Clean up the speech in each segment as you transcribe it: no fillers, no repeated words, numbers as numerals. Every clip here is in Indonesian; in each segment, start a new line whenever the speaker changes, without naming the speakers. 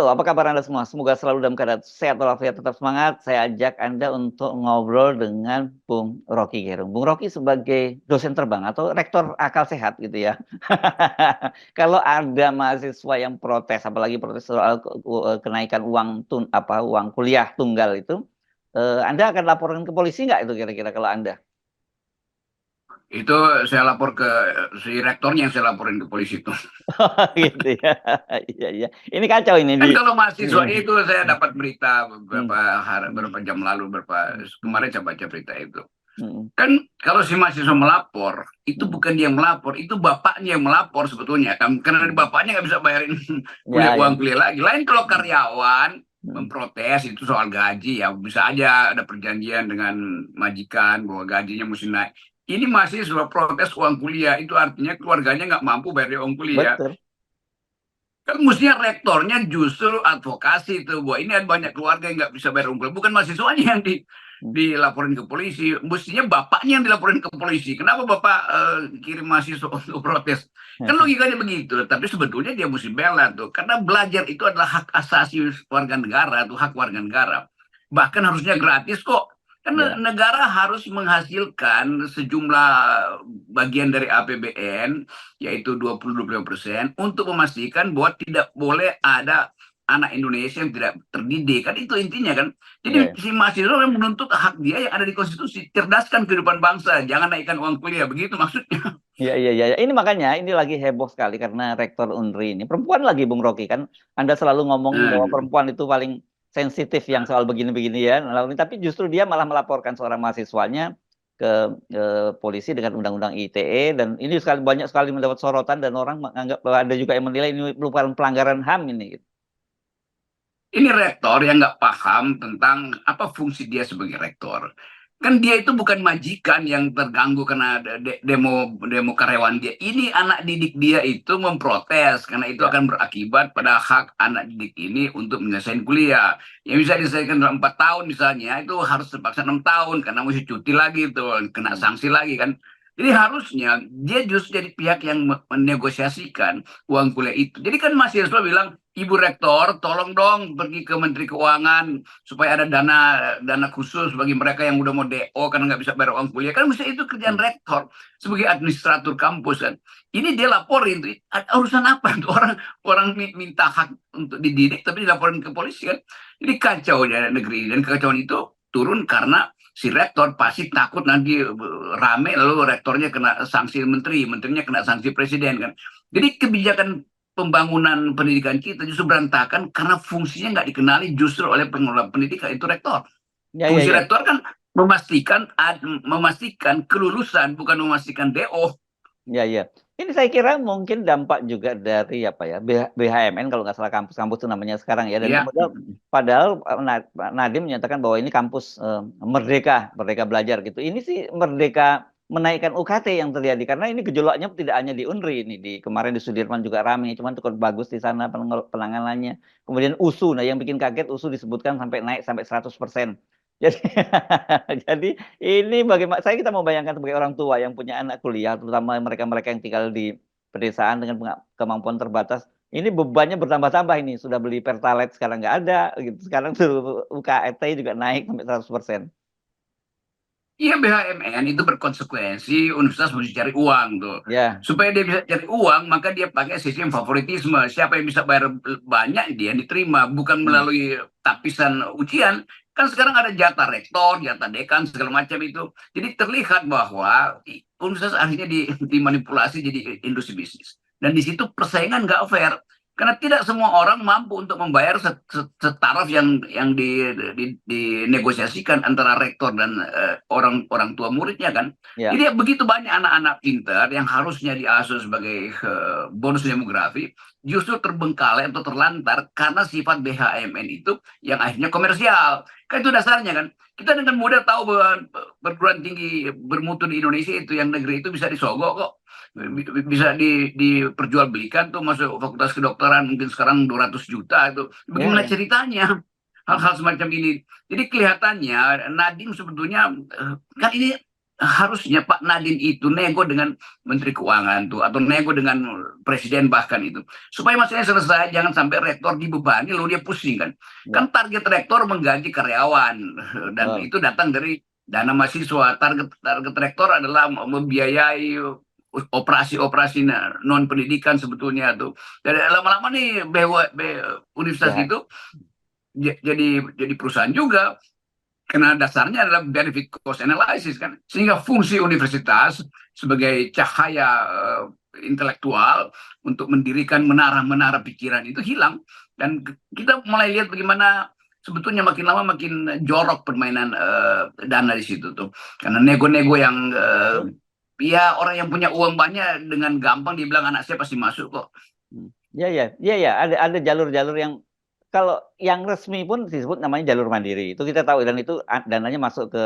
Halo, apa kabar Anda semua? Semoga selalu dalam keadaan sehat walafiat, tetap semangat. Saya ajak Anda untuk ngobrol dengan Bung Rocky Gerung. Bung Rocky sebagai dosen terbang atau rektor akal sehat gitu ya. Kalau ada mahasiswa yang protes, apalagi protes soal kenaikan uang kuliah tunggal itu, Anda akan laporkan ke polisi nggak itu kira-kira kalau Anda?
Itu saya lapor ke si rektornya, yang saya laporin ke polisi itu.
Gitu ya. Iya, iya. Ini kacau ini di.
Kan kalau mahasiswa
Hmm,
itu saya
hmm,
dapat berita
hmm,
beberapa jam lalu,
hmm, hmm,
kemarin saya baca berita itu.
hmm,
Kan kalau si mahasiswa melapor, itu
hmm,
bukan dia yang melapor, itu bapaknya yang melapor sebetulnya. Kan karena
hmm.
bapaknya nggak bisa bayarin
Ya,
uang
ya.
kuliah lagi. Lain kalau
Hmm,
karyawan
hmm.
memprotes itu soal gaji, ya bisa aja ada perjanjian dengan majikan bahwa gajinya mesti naik. Ini mahasiswa protes uang kuliah, itu artinya keluarganya nggak mampu bayar uang kuliah.
Betul.
Kan mestinya rektornya justru advokasi tuh bahwa ini ada banyak keluarga yang nggak bisa bayar uang kuliah, bukan mahasiswanya yang
Hmm.
dilaporin ke polisi. Mestinya bapaknya yang dilaporin ke polisi. Kenapa bapak kirim mahasiswa untuk protes? Kan logikanya begitu. Tapi sebetulnya dia mesti bela tuh, karena belajar itu adalah hak asasi warga negara, tuh hak warga negara. Bahkan harusnya gratis kok. Karena
Ya,
negara harus menghasilkan sejumlah bagian dari APBN, yaitu 20-25%, untuk memastikan bahwa tidak boleh ada anak Indonesia yang tidak terdidik. Kan itu intinya kan.
ya,
Jadi
ya.
si mahasiswa yang menuntut hak dia yang ada di konstitusi. Cerdaskan kehidupan bangsa, jangan naikkan uang kuliah. Begitu maksudnya.
Iya, iya, iya. Ini makanya ini lagi heboh sekali karena Rektor Unri ini perempuan lagi Bung Rocky kan. Anda selalu ngomong bahwa
Hmm.
perempuan itu paling sensitif yang soal begini-begini ya. Lalu tapi justru dia malah melaporkan seorang mahasiswanya ke, polisi dengan undang-undang ITE dan ini banyak sekali mendapat sorotan dan orang menganggap bahwa ada juga yang menilai ini merupakan pelanggaran HAM ini gitu.
Ini rektor yang nggak paham tentang apa fungsi dia sebagai rektor. Kan dia itu bukan majikan yang terganggu karena demo demo karyawan dia. Ini anak didik dia itu memprotes karena itu
Ya.
akan berakibat pada hak anak didik ini untuk menyelesaikan kuliah. Yang bisa diselesaikan dalam 4 tahun misalnya, itu harus terpaksa 6 tahun karena mesti cuti lagi tuh, kena
Hmm.
sanksi lagi kan. Jadi harusnya dia justru jadi pihak yang menegosiasikan uang kuliah itu. Jadi kan mahasiswa bilang, Ibu Rektor, tolong dong pergi ke Menteri Keuangan supaya ada dana dana khusus bagi mereka yang udah mau DO karena nggak bisa bayar uang kuliah. Kan mesti itu kerjaan
Hmm.
rektor sebagai administratur kampus kan. Ini dia laporin tuh, urusan apa tuh, orang orang minta hak untuk dididik tapi dilaporin ke polisi kan. Jadi kacau ya negeri ini, dan kekacauan itu turun karena si rektor pasti takut nanti rame lalu rektornya kena sanksi menteri, menterinya kena sanksi presiden kan. Jadi kebijakan pembangunan pendidikan kita justru berantakan karena fungsinya nggak dikenali justru oleh pengelola pendidikan, itu rektor.
Ya, ya,
Fungsi
ya.
rektor kan memastikan kelulusan, bukan memastikan DO.
Ya, ya. Ini saya kira mungkin dampak juga dari apa ya BHMN kalau nggak salah kampus-kampus itu namanya sekarang ya. Dan
Ya,
padahal Nadiem menyatakan bahwa ini kampus merdeka, merdeka belajar gitu. Ini sih merdeka menaikkan UKT yang terjadi karena ini gejolaknya tidak hanya di Unri ini di kemarin di Sudirman juga ramai, cuman cukup bagus di sana penanganannya. Kemudian USU, nah yang bikin kaget USU disebutkan sampai naik sampai 100%. Jadi jadi ini bagaimana saya kita mau bayangkan sebagai orang tua yang punya anak kuliah, terutama mereka-mereka yang tinggal di pedesaan dengan kemampuan terbatas. Ini bebannya bertambah-tambah ini. Sudah beli Pertalite sekarang nggak ada, gitu. Sekarang tuh UKT juga naik sampai 100%.
iya, BHMN itu berkonsekuensi universitas mesti cari uang tuh.
Ya,
Supaya dia bisa cari uang, maka dia pakai sistem favoritisme. Siapa yang bisa bayar banyak, dia diterima. Bukan
hmm.
melalui tapisan ujian. Kan sekarang ada jatah rektor, jatah dekan, segala macam itu. Jadi terlihat bahwa universitas akhirnya dimanipulasi jadi industri bisnis. Dan di situ persaingan nggak fair. Karena tidak semua orang mampu untuk membayar setaraf yang dinegosiasikan antara rektor dan orang tua muridnya kan.
Ya,
Jadi begitu banyak anak-anak pintar yang harusnya diasuh sebagai bonus demografi, justru terbengkalai atau terlantar karena sifat BHMN itu yang akhirnya komersial. Kan itu dasarnya kan. Kita dengan mudah tahu bahwa perguruan tinggi bermutu di Indonesia itu, yang negeri itu bisa disogok kok, bisa diperjualbelikan tuh, masuk fakultas kedokteran mungkin sekarang 200 juta itu.
ya,
Bagaimana
ya.
ceritanya
Hmm.
hal-hal semacam ini? Jadi kelihatannya Nadiem sebetulnya kan ini harusnya Pak Nadiem itu nego dengan Menteri Keuangan tuh, atau nego dengan Presiden bahkan itu, supaya masalahnya selesai. Jangan sampai rektor dibebani lalu dia pusing kan.
Ya,
Kan target rektor menggaji karyawan, dan
betul.
itu datang dari dana mahasiswa. Target rektor adalah membiayai operasi-operasi non pendidikan sebetulnya tuh. Dan lama-lama nih universitas
Ya,
itu jadi perusahaan juga, karena dasarnya adalah benefit cost analysis kan, sehingga fungsi universitas sebagai cahaya intelektual untuk mendirikan menara-menara pikiran itu hilang. Dan kita mulai lihat bagaimana sebetulnya makin lama makin jorok permainan dana di situ tuh, karena nego-nego yang ya orang yang punya uang banyak dengan gampang dibilang anak saya pasti masuk kok.
ya, ya, ya, ya. Ada jalur-jalur yang kalau yang resmi pun disebut namanya jalur mandiri. Itu kita tahu dan itu dananya masuk ke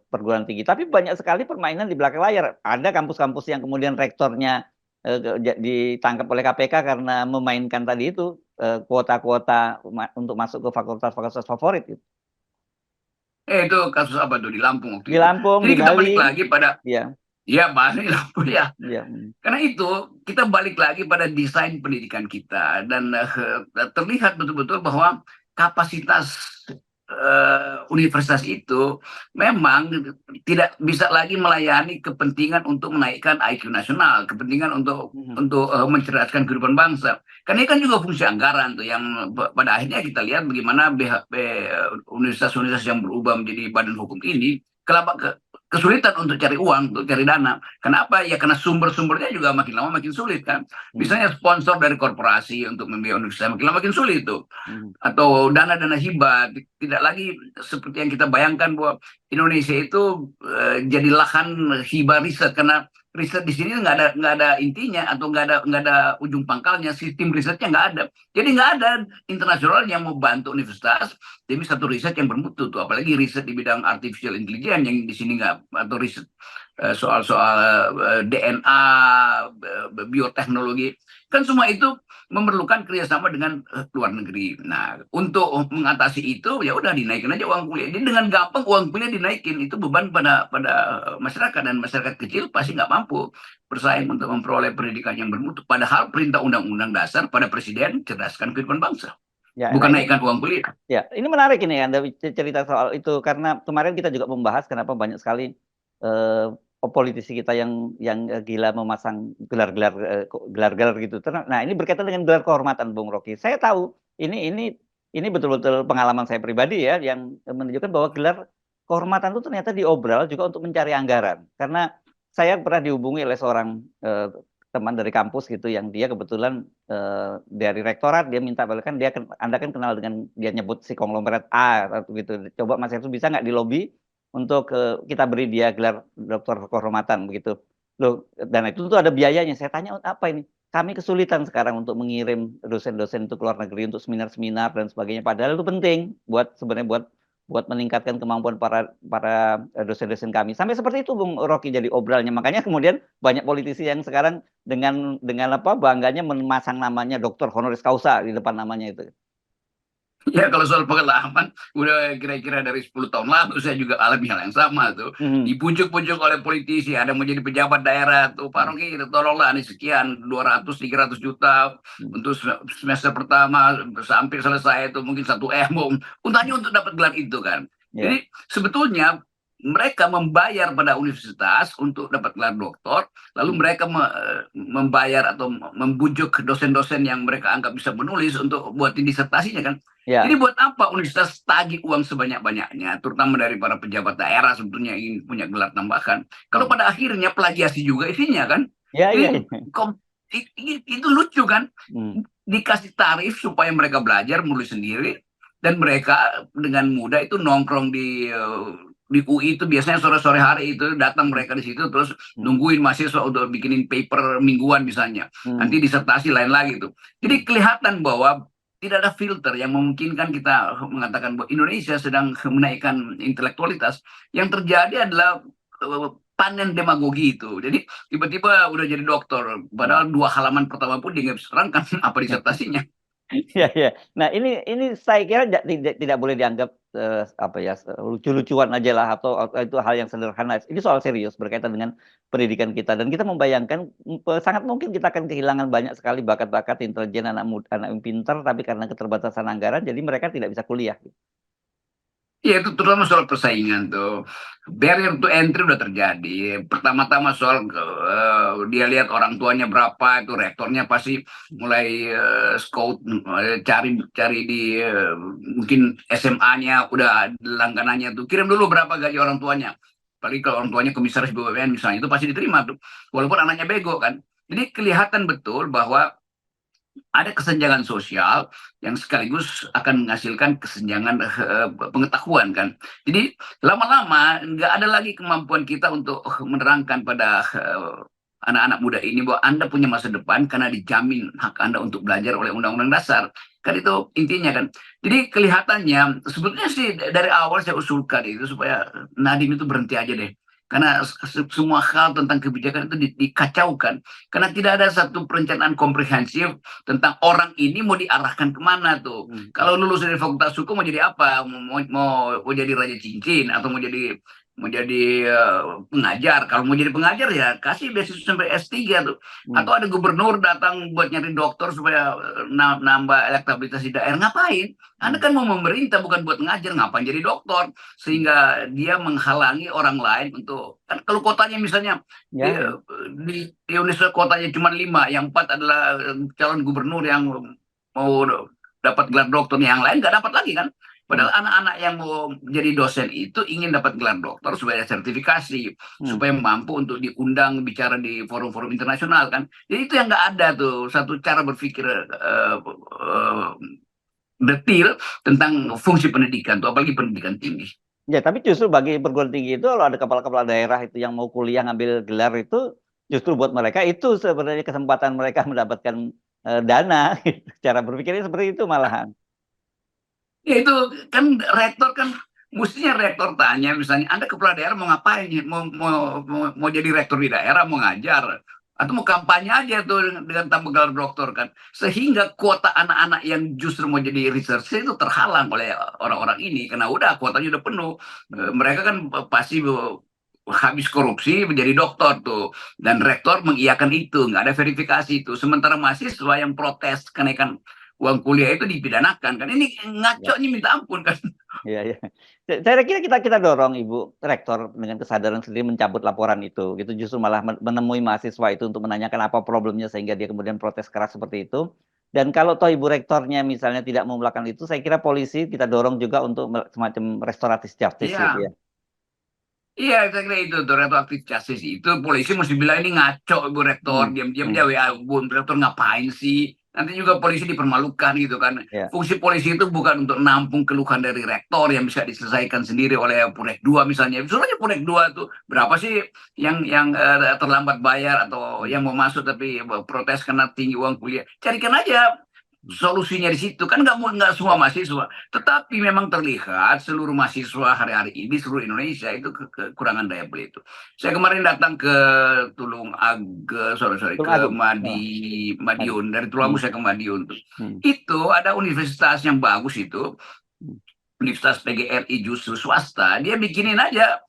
perguruan tinggi. Tapi banyak sekali permainan di belakang layar. Ada kampus-kampus yang kemudian rektornya ditangkap oleh KPK karena memainkan tadi itu kuota-kuota untuk masuk ke fakultas-fakultas favorit. Gitu.
Itu kasus apa tuh di Lampung waktu
Di
itu.
Lampung,
Jadi
di
kita
Bali,
balik lagi pada,
ya,
ya Bali Lampung ya.
ya,
Karena itu kita balik lagi pada desain pendidikan kita, dan terlihat betul-betul bahwa kapasitas universitas itu memang tidak bisa lagi melayani kepentingan untuk menaikkan IQ nasional, kepentingan untuk mencerdaskan kehidupan bangsa. Karena ini kan juga fungsi anggaran tuh, yang pada akhirnya kita lihat bagaimana universitas-universitas yang berubah menjadi badan hukum ini kesulitan untuk cari uang, untuk cari dana. Kenapa? Ya karena sumber-sumbernya juga makin lama makin sulit kan. Misalnya sponsor dari korporasi untuk membiayai universitas makin lama makin sulit tuh. Atau dana-dana hibah, tidak lagi seperti yang kita bayangkan bahwa Indonesia itu jadi lahan hibah riset, karena riset di sini nggak ada intinya, atau nggak ada ujung pangkalnya. Sistem risetnya nggak ada. Jadi nggak ada internasional yang mau bantu universitas demi satu riset yang bermutu tuh, apalagi riset di bidang artificial intelligence yang di sini nggak, atau riset soal-soal DNA, bioteknologi, kan semua itu memerlukan kerjasama dengan luar negeri. Nah, untuk mengatasi itu ya udah dinaikin aja uang kuliah. Jadi dengan gampang uang kuliah dinaikin, itu beban pada masyarakat, dan masyarakat kecil pasti nggak mampu bersaing untuk memperoleh pendidikan yang bermutu. Padahal perintah undang-undang dasar pada presiden cerdaskan kehidupan bangsa,
ya. Nah
bukan
ini,
naikkan uang kuliah.
ya, ini menarik ini Anda cerita soal itu karena kemarin kita juga membahas kenapa banyak sekali politisi kita yang gila memasang gelar-gelar gitu. Nah, ini berkaitan dengan gelar kehormatan Bung Rocky. Saya tahu ini betul-betul pengalaman saya pribadi ya yang menunjukkan bahwa gelar kehormatan itu ternyata diobral juga untuk mencari anggaran. Karena saya pernah dihubungi oleh seorang teman dari kampus gitu yang dia kebetulan dari rektorat, dia minta balikan, Anda kan kenal dengan, dia nyebut si konglomerat A atau gitu. Coba Mas itu bisa nggak dilobi untuk kita beri dia gelar doktor kehormatan begitu. Loh, dan itu tuh ada biayanya. Saya tanya apa ini? Kami kesulitan sekarang untuk mengirim dosen-dosen itu ke luar negeri untuk seminar-seminar dan sebagainya. Padahal itu penting sebenarnya buat meningkatkan kemampuan para dosen-dosen kami. Sampai seperti itu Bung Rocky jadi obralnya. Makanya kemudian banyak politisi yang sekarang dengan apa bangganya memasang namanya doktor honoris causa di depan namanya itu.
Ya kalau soal pengalaman, udah kira-kira dari 10 tahun lalu saya juga alami hal yang sama tuh.
Mhm.
Dipujuk-pujuk oleh politisi, ada mau jadi pejabat daerah tuh, Pak Rocky tolonglah nih sekian, 200-300 juta
Mhm.
untuk semester pertama sampai selesai itu mungkin 1 M, untahnya untuk dapat gelar itu kan.
Ya,
Jadi sebetulnya mereka membayar pada universitas untuk dapat gelar doktor, lalu mereka membayar atau membujuk dosen-dosen yang mereka anggap bisa menulis untuk buatin disertasinya kan. Jadi
ya,
buat apa universitas tagih uang sebanyak-banyaknya, terutama dari para pejabat daerah sebetulnya ingin punya gelar tambahan. Kalau pada akhirnya plagiasi juga isinya kan.
ya, ya,
Jadi
ya.
itu lucu kan.
Hmm.
Dikasih tarif supaya mereka belajar menulis sendiri, dan mereka dengan mudah itu nongkrong di UI itu biasanya sore-sore hari itu datang mereka di situ, terus
Hmm.
nungguin mahasiswa untuk bikinin paper mingguan misalnya, nanti
Hmm.
disertasi lain lagi tuh. Jadi kelihatan bahwa tidak ada filter yang memungkinkan kita mengatakan bahwa Indonesia sedang menaikkan intelektualitas. Yang terjadi adalah panen demagogi itu. Jadi tiba-tiba udah jadi dokter,
Ya.
padahal 2 halaman pertama pun dia nggak bisa terangkan apa disertasinya.
Iya, iya. Nah, ini saya kira tidak boleh dianggap, apa ya, lucu-lucuan aja lah atau itu hal yang sederhana. Ini soal serius berkaitan dengan pendidikan kita dan kita membayangkan, sangat mungkin kita akan kehilangan banyak sekali bakat-bakat intelijen, anak yang pintar, tapi karena keterbatasan anggaran jadi mereka tidak bisa kuliah.
Ya itu terutama soal persaingan tuh. Barrier to entry udah terjadi. Pertama-tama soal dia lihat orang tuanya berapa, itu rektornya pasti mulai scout, cari cari di mungkin SMA-nya udah langganannya tuh. Kirim dulu berapa gaji orang tuanya. Paling kalau orang tuanya komisaris BUMN misalnya itu pasti diterima tuh. Walaupun anaknya bego kan. Jadi kelihatan betul bahwa ada kesenjangan sosial yang sekaligus akan menghasilkan kesenjangan pengetahuan kan. Jadi lama-lama nggak ada lagi kemampuan kita untuk menerangkan pada anak-anak muda ini bahwa Anda punya masa depan karena dijamin hak Anda untuk belajar oleh Undang-Undang Dasar. Kan itu intinya kan. Jadi kelihatannya sebetulnya sih dari awal saya usulkan itu supaya Nadiem itu berhenti aja deh. Karena semua hal tentang kebijakan itu dikacaukan. Karena tidak ada satu perencanaan komprehensif tentang orang ini mau diarahkan kemana tuh. Kalau lulus dari fakultas hukum mau jadi apa? Mau jadi raja cincin atau mau jadi pengajar. Kalau mau jadi pengajar ya kasih beasiswa sampai S3 tuh. Atau ada gubernur datang buat nyari dokter supaya nambah elektabilitas di daerah. Ngapain? Anda kan mau memerintah bukan buat ngajar. Ngapain jadi dokter? Sehingga dia menghalangi orang lain untuk kan kalau kotanya misalnya di,
Ya,
di Indonesia kotanya cuma 5, yang 4 adalah calon gubernur yang mau dapat gelar dokter, yang lain nggak dapat lagi kan.
hmm,
Padahal anak-anak yang mau jadi dosen itu ingin dapat gelar dokter supaya sertifikasi,
hmm.
supaya mampu untuk diundang bicara di forum-forum internasional kan. Jadi itu yang nggak ada tuh satu cara berpikir detil tentang fungsi pendidikan tuh, apalagi pendidikan tinggi.
Ya, tapi justru bagi perguruan tinggi itu kalau ada kepala-kepala daerah itu yang mau kuliah ngambil gelar itu justru buat mereka itu sebenarnya kesempatan mereka mendapatkan dana. Cara berpikirnya seperti itu malahan.
Ya itu kan rektor kan mestinya rektor tanya misalnya Anda kepala daerah mau ngapain mau jadi rektor di daerah mau ngajar atau mau kampanye aja tuh dengan tambah gelar doktor kan sehingga kuota anak-anak yang justru mau jadi researcher itu terhalang oleh orang-orang ini karena udah kuotanya udah penuh. Mereka kan pasti habis korupsi menjadi doktor tuh dan rektor mengiyakan itu nggak ada verifikasi itu sementara mahasiswa yang protes kenaikan uang kuliah itu dipidanakan kan ini ngaco
Ya,
nya minta ampun kan.
iya, iya. Saya kira kita dorong Ibu Rektor dengan kesadaran sendiri mencabut laporan itu. Gitu justru malah menemui mahasiswa itu untuk menanyakan apa problemnya sehingga dia kemudian protes keras seperti itu. Dan kalau toh Ibu Rektornya misalnya tidak mau melakukan itu, saya kira polisi kita dorong juga untuk semacam restoratif justice gitu
Iya,
ya.
iya, saya kira itu tuh retroaktif justice itu polisi mesti bilang ini ngaco ibu rektor
Hmm,
diam-diam dia
hmm,
WA bu rektor ngapain sih nanti juga polisi dipermalukan gitu kan
ya.
fungsi polisi itu bukan untuk nampung keluhan dari rektor yang bisa diselesaikan sendiri oleh Purek 2 misalnya soalnya Purek 2 tuh berapa sih yang terlambat bayar atau
Hmm,
yang mau masuk tapi protes karena tinggi uang kuliah carikan aja
hmm,
solusinya di situ kan nggak semua
ya.
mahasiswa tetapi memang terlihat seluruh mahasiswa hari-hari ini di seluruh Indonesia itu kekurangan daya beli itu. Saya kemarin datang ke Tulung Age, sorry
Tulung
ke
Agung. Oh, mari.
Madiun dari Tulung
Hmm,
Agung saya ke Madiun tuh.
hmm,
Itu ada universitas yang bagus itu,
hmm,
Universitas PGRI justru swasta. Dia bikinin aja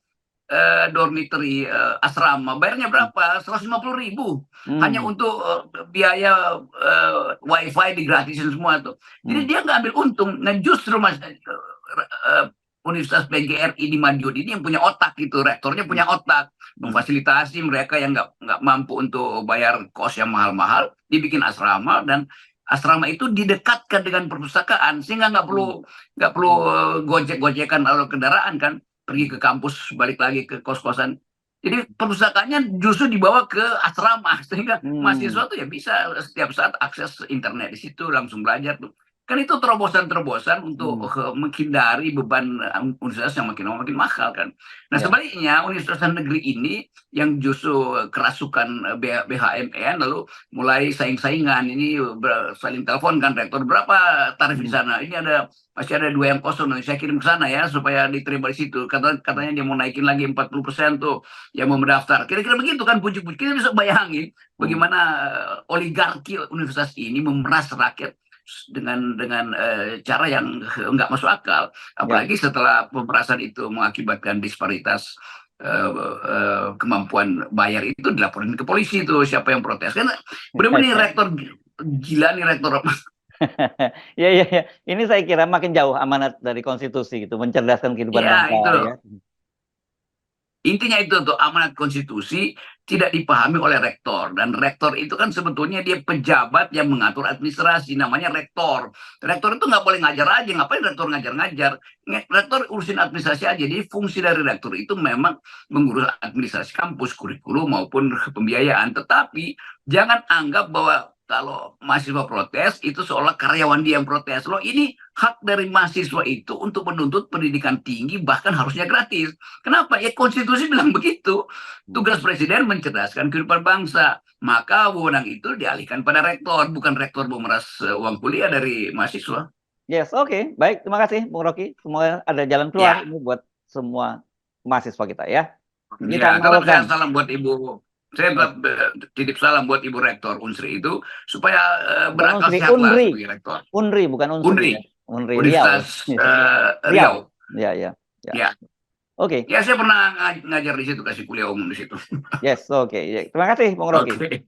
dormitory asrama bayarnya
hmm,
berapa 150.000 hanya
hmm,
untuk biaya wifi digratisin semua tuh jadi
hmm,
dia nggak ambil untung nah justru Universitas PGRI di Madiun ini yang punya otak gitu rektornya
hmm,
punya otak
hmm,
memfasilitasi mereka yang nggak mampu untuk bayar kos yang mahal-mahal dibikin asrama dan asrama itu didekatkan dengan perpustakaan sehingga
hmm,
nggak perlu gojek-gojekan atau kendaraan kan pergi
hmm,
ke kampus, balik lagi ke kos-kosan. Jadi perpustakaannya justru dibawa ke asrama sehingga
hmm,
mahasiswa tuh ya bisa setiap saat akses internet di situ langsung belajar tuh. Kan itu terobosan-terobosan untuk
hmm,
menghindari beban universitas yang makin lama makin mahal kan. Nah
ya.
sebaliknya universitas negeri ini yang justru kerasukan BHMN lalu mulai saing-saingan ini saling telepon kan rektor berapa tarif di
Hmm,
sana ini ada masih ada 2 yang kosong nanti saya kirim ke sana ya supaya diterima di situ
hmm,
katanya dia mau naikin lagi 40% tuh yang mau mendaftar kira-kira begitu kan puji-puji kita bisa bayangin
hmm,
bagaimana oligarki universitas ini memeras rakyat cara yang nggak masuk akal. Apalagi setelah pemerasan itu mengakibatkan disparitas kemampuan bayar, itu dilaporin ke polisi, itu siapa yang protes kan benar-benar rektor gila nih, rektor.
Ya, ya, ya. Ini saya kira makin jauh amanat dari konstitusi gitu, mencerdaskan kehidupan
Ya
bangsa
itu
ya.
intinya, itu tuh amanat konstitusi tidak dipahami oleh rektor, dan rektor itu kan sebetulnya dia pejabat yang mengatur administrasi, namanya rektor. Rektor itu nggak boleh ngajar aja, ngapain rektor ngajar-ngajar? Rektor urusin administrasi aja. Jadi fungsi dari rektor itu memang mengurus administrasi kampus, kurikulum maupun pembiayaan. Tetapi jangan anggap bahwa kalau mahasiswa protes itu seolah karyawan dia yang protes. Loh, ini hak dari mahasiswa itu untuk menuntut pendidikan tinggi, bahkan harusnya gratis. Kenapa? Ya konstitusi bilang begitu. Tugas presiden mencerdaskan kehidupan bangsa. Maka wewenang itu dialihkan pada rektor, bukan rektor memeras uang kuliah dari mahasiswa.
Yes, oke. Baik, terima kasih Bung Rocky. Semoga ada jalan keluar
Ya,
ini buat semua mahasiswa kita ya. Ini
ya,
Kang
tetap saya
Maulkan.
salam buat Ibu. Saya tetap titip salam buat Ibu Rektor Unsri itu supaya
Bukan
berakal
Unsri,
sehat lah
Unri.
sebagai rektor.
Unri, bukan Unsri ya.
Unri,
Unri Riau.
Universitas
Riau.
Riau.
Ya, ya, ya.
Ya,
Oke.
ya saya pernah ngajar di situ, kasih kuliah umum di situ.
Yes, oke. Ya, terima kasih Bung Rocky.
Oke.